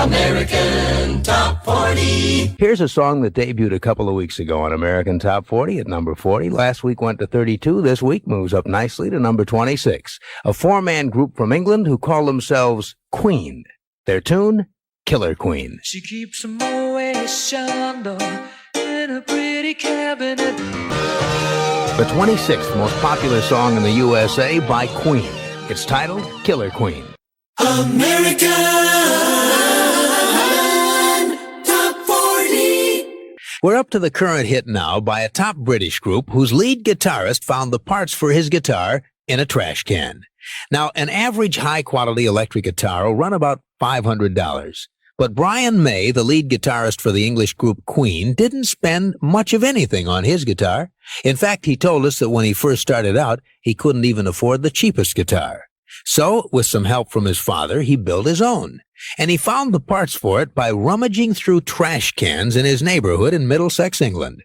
American Top 40. Here's a song that debuted a couple of weeks ago on American Top 40 at number 40. Last week went to 32. This week moves up nicely to number 26. A four-man group from England who call themselves Queen. Their tune, Killer Queen. She keeps a Moet Chandon in a pretty cabinet. The 26th most popular song in the USA by Queen. It's titled Killer Queen. American Top 40. We're up to the current hit now by a top British group whose lead guitarist found the parts for his guitar in a trash can. Now, an average high-quality electric guitar will run about $500. But Brian May, the lead guitarist for the English group Queen, didn't spend much of anything on his guitar. In fact, he told us that when he first started out, he couldn't even afford the cheapest guitar. So, with some help from his father, he built his own. And he found the parts for it by rummaging through trash cans in his neighborhood in Middlesex, England.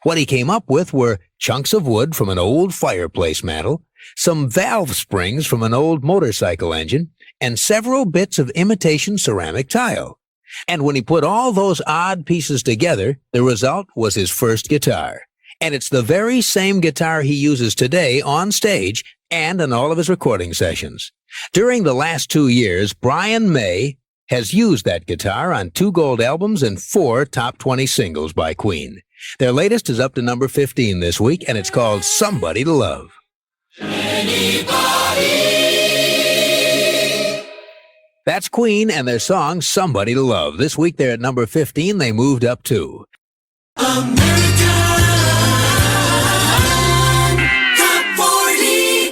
What he came up with were chunks of wood from an old fireplace mantel, some valve springs from an old motorcycle engine, and several bits of imitation ceramic tile. And when he put all those odd pieces together, the result was his first guitar. And it's the very same guitar he uses today on stage and in all of his recording sessions. During the last 2 years, Brian May has used that guitar on 2 gold albums and 4 top 20 singles by Queen. Their latest is up to number 15 this week, and it's called Somebody to Love. Anybody. That's Queen and their song Somebody to Love. This week they're at number 15. They moved up 2.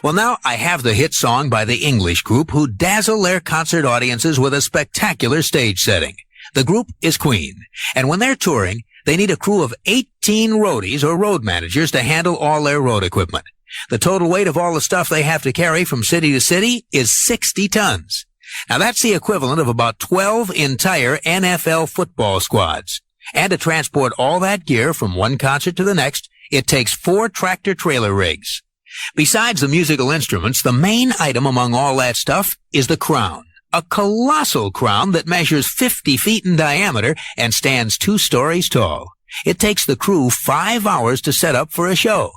Well, now I have the hit song by the English group who dazzle their concert audiences with a spectacular stage setting. The group is Queen, and when they're touring, they need a crew of 18 roadies or road managers to handle all their road equipment. The total weight of all the stuff they have to carry from city to city is 60 tons. Now that's the equivalent of about 12 entire NFL football squads. And to transport all that gear from one concert to the next, it takes 4 tractor-trailer rigs. Besides the musical instruments, the main item among all that stuff is the crown. A colossal crown that measures 50 feet in diameter and stands 2 stories tall. It takes the crew 5 hours to set up for a show.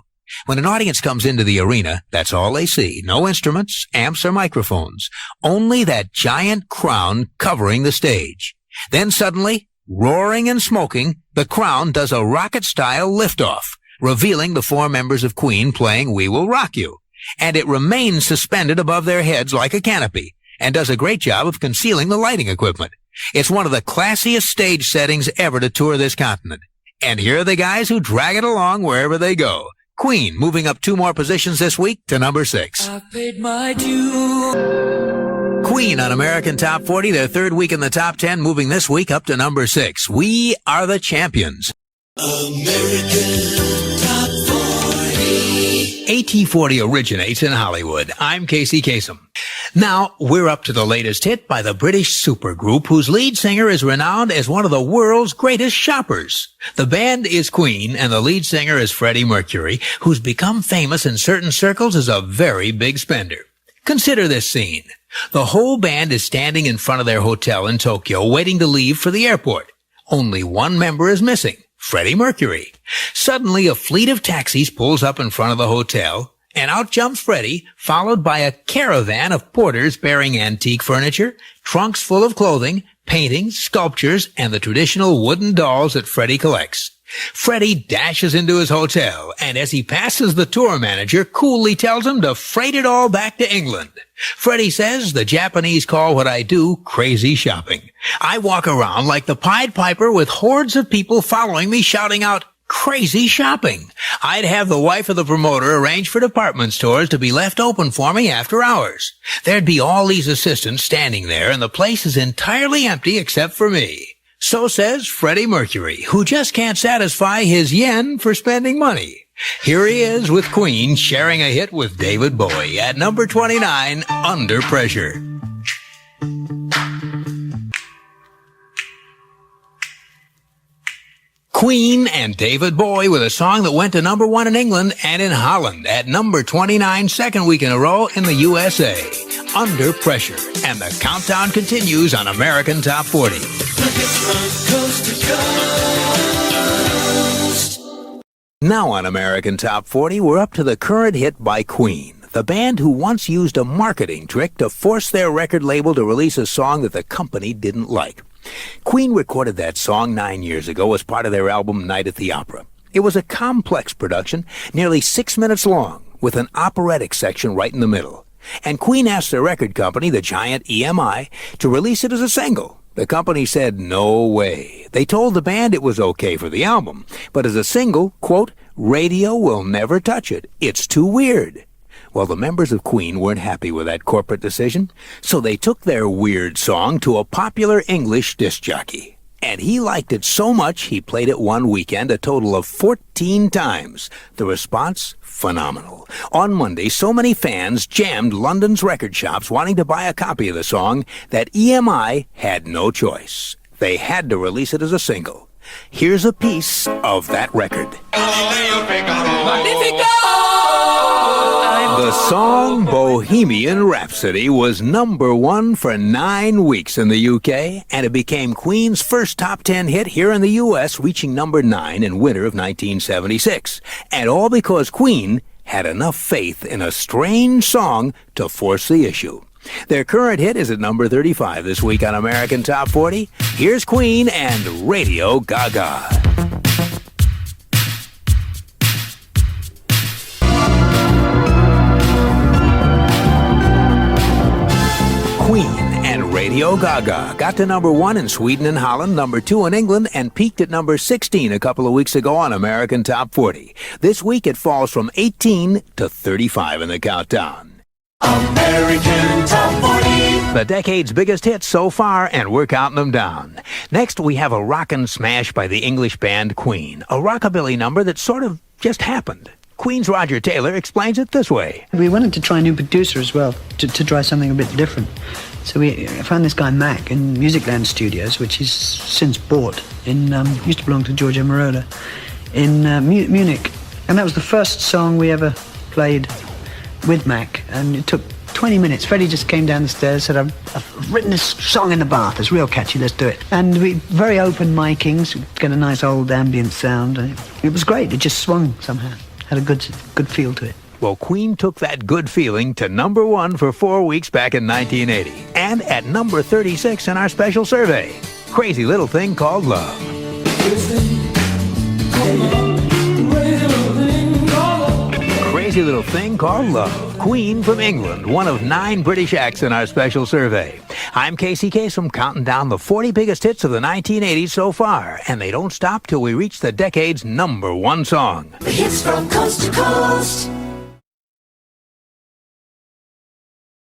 When an audience comes into the arena, that's all they see. No instruments, amps, or microphones. Only that giant crown covering the stage. Then suddenly, roaring and smoking, the crown does a rocket-style liftoff, revealing the 4 members of Queen playing We Will Rock You. And it remains suspended above their heads like a canopy, and does a great job of concealing the lighting equipment. It's one of the classiest stage settings ever to tour this continent. And here are the guys who drag it along wherever they go. Queen moving up 2 more positions this week to number 6. I paid my due. Queen on American Top 40, their 3rd week in the top 10, moving this week up to number 6. We are the champions. American Top 40. AT40 originates in Hollywood. I'm Casey Kasem. Now, we're up to the latest hit by the British supergroup whose lead singer is renowned as one of the world's greatest shoppers. The band is Queen, and the lead singer is Freddie Mercury, who's become famous in certain circles as a very big spender. Consider this scene. The whole band is standing in front of their hotel in Tokyo waiting to leave for the airport. Only one member is missing, Freddie Mercury. Suddenly, a fleet of taxis pulls up in front of the hotel, and out jumps Freddie, followed by a caravan of porters bearing antique furniture, trunks full of clothing, paintings, sculptures, and the traditional wooden dolls that Freddie collects. Freddie dashes into his hotel, and as he passes the tour manager, coolly tells him to freight it all back to England. Freddie says, the Japanese call what I do crazy shopping. I walk around like the Pied Piper with hordes of people following me shouting out, crazy shopping. I'd have the wife of the promoter arrange for department stores to be left open for me after hours. There'd be all these assistants standing there, and the place is entirely empty except for me. So says Freddie Mercury, who just can't satisfy his yen for spending money. Here he is with Queen sharing a hit with David Bowie at number 29, Under Pressure. Queen and David Bowie with a song that went to number 1 in England and in Holland at number 29, second week in a row in the USA. Under Pressure. And the countdown continues on American Top 40. Now on American Top 40, we're up to the current hit by Queen, the band who once used a marketing trick to force their record label to release a song that the company didn't like. Queen recorded that song 9 years ago as part of their album Night at the Opera. It was a complex production, nearly 6 minutes long, with an operatic section right in the middle. And Queen asked their record company, the giant EMI, to release it as a single. The company said no way. They told the band it was okay for the album, but as a single, quote, radio will never touch it. It's too weird. Well, the members of Queen weren't happy with that corporate decision, so they took their weird song to a popular English disc jockey. And he liked it so much he played it one weekend a total of 14 times. The response? Phenomenal. On Monday, so many fans jammed London's record shops wanting to buy a copy of the song that EMI had no choice. They had to release it as a single. Here's a piece of that record. The song Bohemian Rhapsody was number 1 for 9 weeks in the UK, and it became Queen's first top 10 hit here in the US, reaching number 9 in winter of 1976. And all because Queen had enough faith in a strange song to force the issue. Their current hit is at number 35 this week on American Top 40. Here's Queen and Radio Gaga. Queen and Radio Gaga got to number 1 in Sweden and Holland, number 2 in England, and peaked at number 16 a couple of weeks ago on American Top 40. This week it falls from 18 to 35 in the countdown. American Top 40. The decade's biggest hits so far, and we're counting them down. Next, we have a rockin' smash by the English band Queen, a rockabilly number that sort of just happened. Queen's Roger Taylor explains it this way. We wanted to try a new producer as well, to try something a bit different. So we found this guy Mac in Musicland Studios, which he's since bought, used to belong to Giorgio Moroder, in Munich. And that was the first song we ever played with Mac, and it took 20 minutes. Freddie just came down the stairs, said, I've written this song in the bath, it's real catchy, let's do it. And we very open micings, get a nice old ambient sound. It was great, it just swung somehow. Had a good feel to it. Well, Queen took that good feeling to number 1 for 4 weeks back in 1980. And at number 36 in our special survey, Crazy Little Thing Called Love. Crazy Little Thing Called Love. Queen from England, one of 9 British acts in our special survey. I'm Casey Kasem, counting down the 40 biggest hits of the 1980s so far, and they don't stop till we reach the decade's number 1 song. The hits from coast to coast.